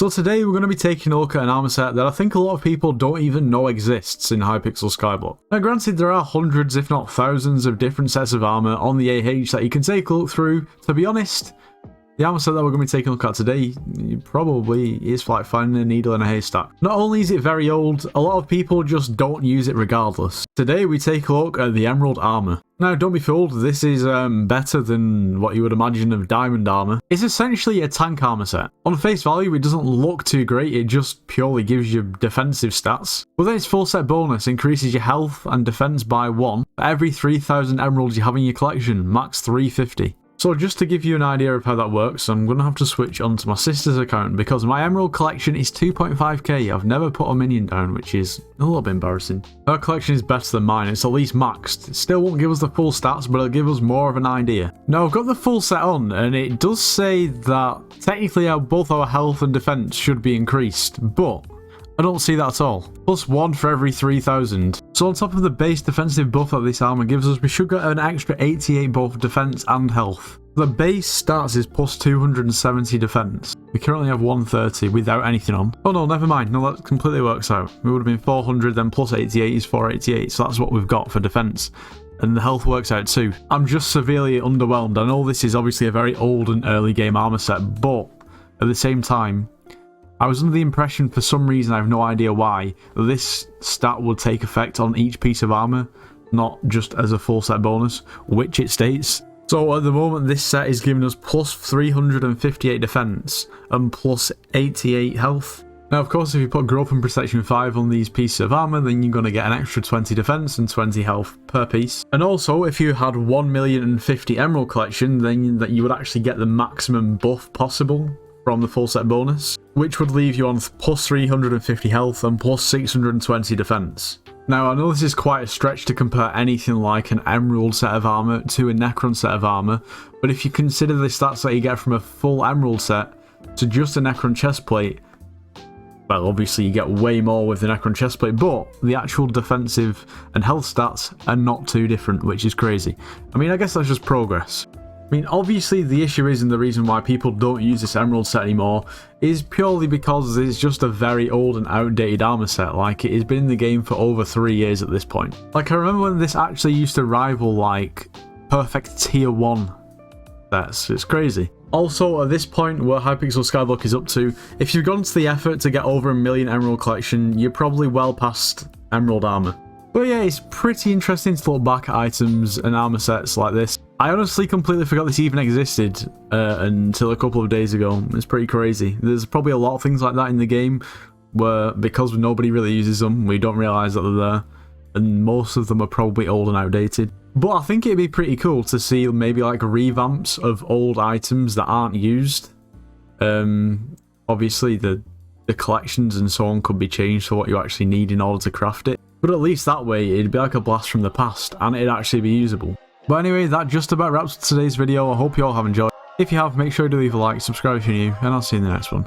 So today we're going to be taking a look at an armor set that I think a lot of people don't even know exists in Hypixel Skyblock. Now granted, there are hundreds if not thousands of different sets of armor on the AH that you can take a look through. To be honest, the armor set that we're going to be taking a look at today probably is like finding a needle in a haystack. Not only is it very old, a lot of people just don't use it regardless. Today we take a look at the Emerald armor. Now don't be fooled, this is better than what you would imagine of diamond armor. It's essentially a tank armor set. On face value it doesn't look too great, it just purely gives you defensive stats. But then its full set bonus increases your health and defense by 1 for every 3000 emeralds you have in your collection, max 350. So just to give you an idea of how that works, I'm going to have to switch onto my sister's account because my emerald collection is 2.5k. I've never put a minion down, which is a little bit embarrassing. Her collection is better than mine, it's at least maxed. It still won't give us the full stats, but it'll give us more of an idea. Now I've got the full set on, and it does say that technically both our health and defense should be increased, but I don't see that at all. Plus 1 for every 3000. So on top of the base defensive buff that this armor gives us, we should get an extra 88 both defense and health. The base stats is plus 270 defense. We currently have 130 without anything on. Oh no, never mind. No, that completely works out. We would have been 400, then plus 88 is 488. So that's what we've got for defense. And the health works out too. I'm just severely underwhelmed. I know this is obviously a very old and early game armor set, but at the same time, I was under the impression, for some reason I have no idea why, that this stat would take effect on each piece of armor, not just as a full set bonus, which it states. So at the moment this set is giving us plus 358 defense and plus 88 health. Now of course if you put growth and protection 5 on these pieces of armor, then you're going to get an extra 20 defense and 20 health per piece. And also if you had 1,050,000 emerald collection, then that you would actually get the maximum buff possible from the full set bonus, which would leave you on plus 350 health and plus 620 defense. Now I know this is quite a stretch to compare anything like an emerald set of armor to a necron set of armor, but if you consider the stats that you get from a full emerald set to just a necron chestplate, well obviously you get way more with the necron chestplate, but the actual defensive and health stats are not too different, which is crazy. I mean, I guess that's just progress. I mean, obviously the issue is, and the reason why people don't use this emerald set anymore, is purely because it's just a very old and outdated armor set. Like, it has been in the game for over 3 years at this point. Like, I remember when this actually used to rival, like, perfect tier 1 sets. It's crazy. Also, at this point where Hypixel Skyblock is up to, if you've gone to the effort to get over 1 million emerald collection, you're probably well past emerald armor. But yeah, it's pretty interesting to look back at items and armor sets like this. I honestly completely forgot this even existed until a couple of days ago. It's pretty crazy. There's probably a lot of things like that in the game where, because nobody really uses them, we don't realise that they're there. And most of them are probably old and outdated. But I think it'd be pretty cool to see maybe like revamps of old items that aren't used. Obviously the collections and so on could be changed for what you actually need in order to craft it. But at least that way it'd be like a blast from the past and it'd actually be usable. But anyway, that just about wraps up today's video. I hope you all have enjoyed. If you have, make sure to leave a like, subscribe if you're new, and I'll see you in the next one.